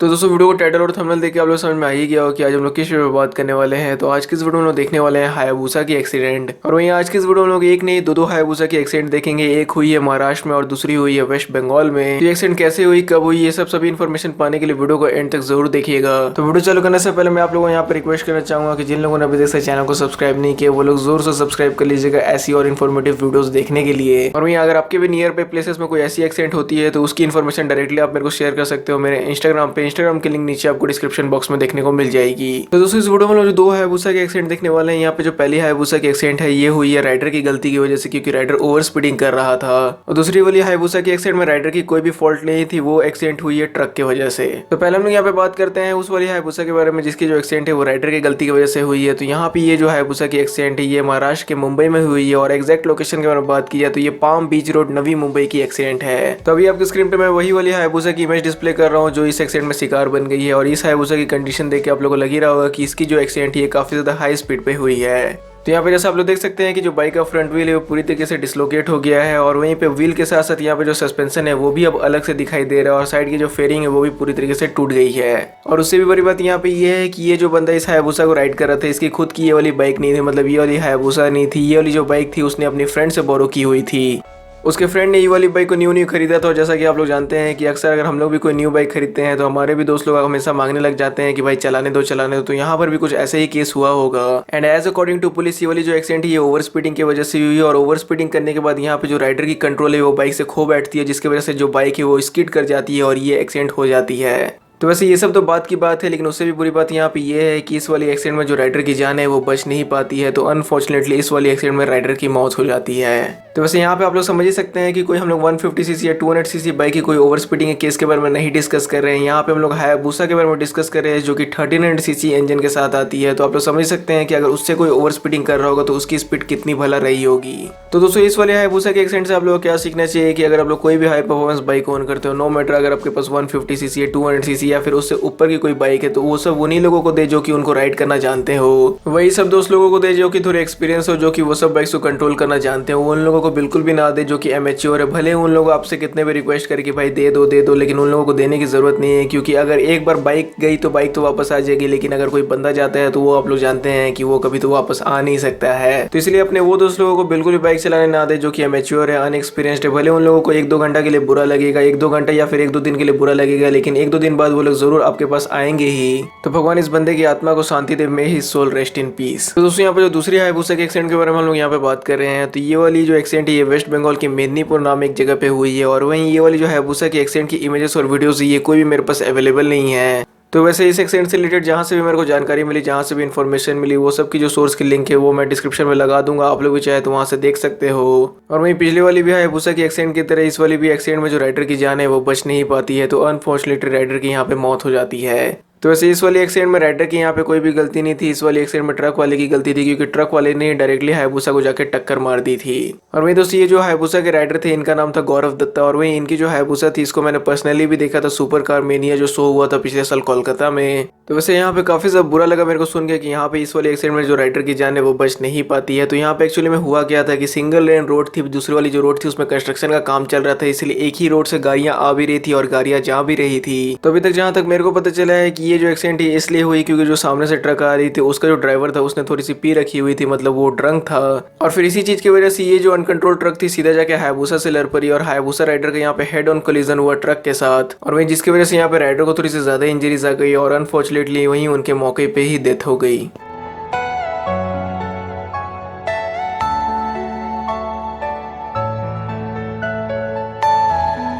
तो दोस्तों वीडियो को टाइटल और थंबनेल देख के आप लोग समझ में आ ही गया हो कि आज हम लोग किस विषय पे बात करने वाले हैं। तो आज की इस वीडियो में लोग देखने वाले हैं हायाबुसा की एक्सीडेंट। और वहीं आज की इस वीडियो में लोग एक नहीं दो हायाबुसा की एक्सीडेंट देखेंगे। एक हुई है महाराष्ट्र में और दूसरी हुई है वेस्ट बंगाल में। तो ये एक्सीडेंट कैसे हुई, कब हुई, ये सब सभी इन्फॉर्मेशन पाने के लिए वीडियो को एंड तक जरूर देखिएगा। तो वीडियो चालू करने से पहले मैं आप लोगों को यहाँ पर रिक्वेस्ट करना चाहूंगा कि जिन लोगों ने अभी तक से चैनल को सब्सक्राइब नहीं किया वो लोग जोर से सब्सक्राइब कर लीजिएगा ऐसी और इन्फॉर्मेटिव वीडियोस देखने के लिए। और वहीं अगर आपके भी नियर पे प्लेसेस में कोई ऐसी एक्सीडेंट होती है तो उसकी इन्फॉर्मेशन डायरेक्टली आप मेरे को शेयर कर सकते हो मेरे इंस्टाग्राम पे। इंस्टाग्राम की लिंक नीचे आपको डिस्क्रिप्शन बॉक्स में देखने को मिल जाएगी। तो दोस्तों इस वीडियो में लोग जो दो हायाबुसा के एक्सीडेंट देखने वाले हैं। यहाँ पे जो पहली हायाबुसा की एक्सीडेंट है ये हुई है राइडर की गलती की वजह से, क्योंकि राइडर ओवर स्पीडिंग कर रहा था। और दूसरी वाली हायाबुसा की एक्सीडेंट में राइडर की कोई भी फॉल्ट नहीं थी, वो एक्सीडेंट हुई है ट्रक की वजह से। तो पहले हम लोग यहाँ पे बात करते हैं उस वाली हायाबुसा के बारे में जिसकी जो एक्सीडेंट है वो राइडर की गलती की वजह से हुई है। तो यहाँ पे ये जो हायाबुसा की एक्सीडेंट है ये महाराष्ट्र के मुंबई में हुई है और एग्जैक्ट लोकेशन के बारे में बात की जाए तो ये पाम बीच रोड नवी मुंबई की एक्सीडेंट है। तो अभी आपकी स्क्रीन पे मैं वही वाली हायाबुसा की इमेज डिस्प्ले कर रहा हूँ जो इस एक्सीडेंट में शिकार बन गई है। और इस हायाबुसा की कंडीशन देख के आप लोगों को लग ही रहा होगा कि इसकी जो एक्सीडेंट है काफी ज्यादा हाई स्पीड पे हुई है। तो यहाँ पे जैसे आप लोग देख सकते हैं कि जो बाइक का फ्रंट व्हील है वो पूरी तरीके से डिसलोकेट हो गया है और वहीं पे व्हील के साथ साथ यहाँ पे जो सस्पेंशन है वो भी अब अलग से दिखाई दे रहा है और साइड की जो फेयरिंग है वो भी पूरी तरीके से टूट गई है। और उससे भी बड़ी बात यहाँ पे ये है कि ये जो बंदा इस हायाबुसा को राइड कर रहा था इसकी खुद की ये वाली बाइक नहीं थी, मतलब ये वाली हायाबुसा नहीं थी। ये वाली जो बाइक थी उसने अपनी फ्रेंड से बोरो की हुई थी। उसके फ्रेंड ने ये वाली बाइक को न्यू खरीदा था। और जैसा कि आप लोग जानते हैं कि अक्सर अगर हम लोग भी कोई न्यू बाइक खरीदते हैं तो हमारे भी दोस्त लोग हमेशा मांगने लग जाते हैं कि भाई चलाने दो चलाने दो। तो यहाँ पर भी कुछ ऐसे ही केस हुआ होगा। And as according to police ये वाली जो एक्सीडेंट है ये ओवर स्पीडिंग की वजह से हुई है। और ओवर स्पीडिंग करने के बाद यहाँ पे जो राइडर की कंट्रोल है वो बाइक से खो बैठती है जिसकी वजह से जो बाइक है वो स्किड कर जाती है और ये एक्सीडेंट हो जाती है। तो वैसे ये सब तो बात की बात है, लेकिन उससे भी बुरी बात यहाँ पे ये है कि इस वाली एक्सीडेंट में जो राइडर की जान है वो बच नहीं पाती है। तो अनफॉर्चुनेटली इस वाली एक्सीडेंट में राइडर की मौत हो जाती है। तो वैसे यहाँ पे आप लोग समझ ही सकते हैं कि कोई हम लोग 150 सीसी या 200 सीसी बाइक की कोई ओवर स्पीडिंग के केस के बारे में नहीं डिस्कस कर रहे हैं। यहाँ पे हम लोग हायाबुसा के बारे में डिस्कस कर रहे हैं जो कि 1300 सीसी इंजन के साथ आती है। तो आप लोग समझ सकते हैं कि अगर उससे कोई ओवर स्पीडिंग कर रहा होगा तो उसकी स्पीड कितनी भला रही होगी। तो दोस्तों इस वाले हायाबुसा के एक्सीडेंट से आप लोग को क्या सीखना चाहिए कि अगर आप लोग कोई भी हाई परफॉर्मेंस बाइक ओन करते हो, नो मैटर अगर आपके पास 150 सीसी या 200 सीसी या फिर उससे ऊपर की कोई बाइक है, तो वो सब उन्हीं लोगों को दे जो कि उनको राइड करना जानते हो। वही सब दोस्त लोगों को दे जो कि थोड़े एक्सपीरियंस हो, जो कि वो सब बाइक्स को कंट्रोल करना जानते हो। उन लोगों को बिल्कुल भी ना दे जो कि एमेच्योर है। भले उन लोग आपसे कितने भी रिक्वेस्ट करे कि भाई दे दो, लेकिन उन लोगों को देने की जरूरत नहीं है। क्योंकि अगर एक बार बाइक गई तो बाइक तो वापस आ जाएगी, लेकिन अगर कोई बंदा जाता है तो वो आप लोग जानते हैं कि वो कभी तो वापस आ नहीं सकता है। तो इसलिए अपने वो दोस्त लोगों को बिल्कुल भी बाइक चलाने ना दे जो कि एमेच्योर है, अनएक्सपीरियंस्ड है। भले उन लोगों को 1-2 घंटा के लिए बुरा लगेगा, 1-2 घंटा या फिर 1-2 दिन के लिए बुरा लगेगा, लेकिन 1-2 दिन बाद वो लोग जरूर आपके पास आएंगे ही। तो भगवान इस बंदे की आत्मा को शांति दे, may his soul rest in peace. तो दोस्तों यहाँ पे जो दूसरी हायाबुसा के एक्सीडेंट के बारे में हम लोग यहाँ पे बात कर रहे हैं। तो ये वाली जो एक्सीडेंट है ये वेस्ट बंगाल के मेदिनीपुर नाम एक जगह पे हुई है। और वहीं ये वाली जो हायाबुसा की एक्सीडेंट की इमेजेस और वीडियोस ये कोई भी मेरे पास अवेलेबल नहीं है। तो वैसे इस एक्सीडेंट से रिलेटेड जहाँ से भी मेरे को जानकारी मिली, जहाँ से भी इन्फॉर्मेशन मिली, वो सब की जो सोर्स की लिंक है वो मैं डिस्क्रिप्शन में लगा दूंगा। आप लोग भी चाहे तो वहाँ से देख सकते हो। और वहीं पिछली वाली भी हायाबुसा की एक्सीडेंट की तरह इस वाली भी एक्सीडेंट में जो राइडर की जान है वो बच नहीं पाती है। तो अनफॉर्चुनेटली राइडर की यहाँ पे मौत हो जाती है। तो वैसे इस वाली एक्सीडेंट में राइडर की यहाँ पे कोई भी गलती नहीं थी। इस वाली एक्सीडेंट में ट्रक वाले की गलती थी क्योंकि ट्रक वाले ने डायरेक्टली हायाबुसा को जाकर टक्कर मार दी थी। और वहीं दोस्तों ये जो हायाबुसा के राइडर थे इनका नाम था गौरव दत्ता। और वहीं इनकी जो हायाबुसा थी इसको मैंने पर्सनली भी देखा था सुपर कार मेनिया जो शो हुआ था पिछले साल कोलकाता में। तो वैसे यहाँ पे काफी ज्यादा बुरा लगा मेरे को सुन के कि यहाँ पे इस वाली एक्सीडेंट में जो राइडर की जान है वो बच नहीं पाती है। तो यहाँ पे एक्चुअली में हुआ क्या था कि सिंगल लेन रोड थी, दूसरी वाली जो रोड थी उसमें कंस्ट्रक्शन का काम चल रहा था, इसलिए एक ही रोड से गाड़ियां आ भी रही थी और गाड़ियां जा भी रही थी। तो अभी तक जहाँ तक मेरे को पता चला है कि ये जो एक्सीडेंट है इसलिए हुई क्योंकि जो सामने से ट्रक आ रही थी उसका जो ड्राइवर था उसने थोड़ी सी पी रखी हुई थी, मतलब वो ड्रंक था। और फिर इसी चीज की वजह से ये जो अनकंट्रोल ट्रक थी सीधा जाके हायाबुसा से लड़ पड़ी और हायाबुसा राइडर का यहाँ पे हेड ऑन कोलिजन हुआ ट्रक के साथ। और वहीं जिसकी वजह से यहाँ पे राइडर को थोड़ी सी ज्यादा इंजरीज आ गई और अनफॉर्चुनेटली वहीं उनके मौके पे ही डेथ हो गई।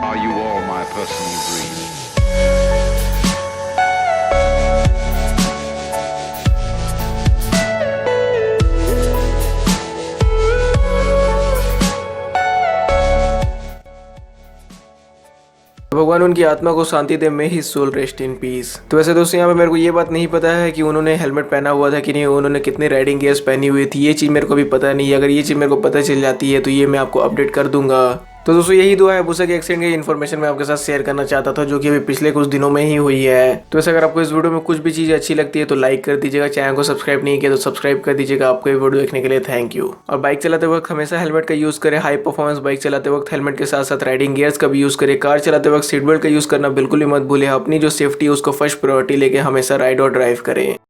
Are you all my personal dreams? भगवान उनकी आत्मा को शांति दे, may his soul rest in peace. तो वैसे दोस्तों यहाँ पे मेरे को ये बात नहीं पता है कि उन्होंने हेलमेट पहना हुआ था कि नहीं, उन्होंने कितने राइडिंग गियर्स पहनी हुई थी, ये चीज़ मेरे को भी पता नहीं। अगर ये चीज़ मेरे को पता चल जाती है तो ये मैं आपको अपडेट कर दूंगा। तो दोस्तों यही दो हायाबुसा के एक्सीडेंट की इन्फॉर्मेशन मैं आपके साथ शेयर करना चाहता था, जो कि अभी पिछले कुछ दिनों में ही हुई है। तो वैसे अगर आपको इस वीडियो में कुछ भी चीज़ अच्छी लगती है तो लाइक कर दीजिएगा, चैनल को सब्सक्राइब नहीं किया तो सब्सक्राइब कर दीजिएगा। आपको ये वीडियो देखने के लिए थैंक यू। और बाइक चलाते वक्त हमेशा हेलमेट का यूज़ करें। हाई परफॉर्मेंस बाइक चलाते वक्त हेलमेट के साथ साथ राइडिंग गियर्स का भी यूज़ करें। कार चलाते वक्त सीट बेल्ट का यूज़ करना बिल्कुल भी मत भूलें। अपनी जो सेफ्टी है उसको फर्स्ट प्रायोरिटी लेके हमेशा राइड और ड्राइव करें।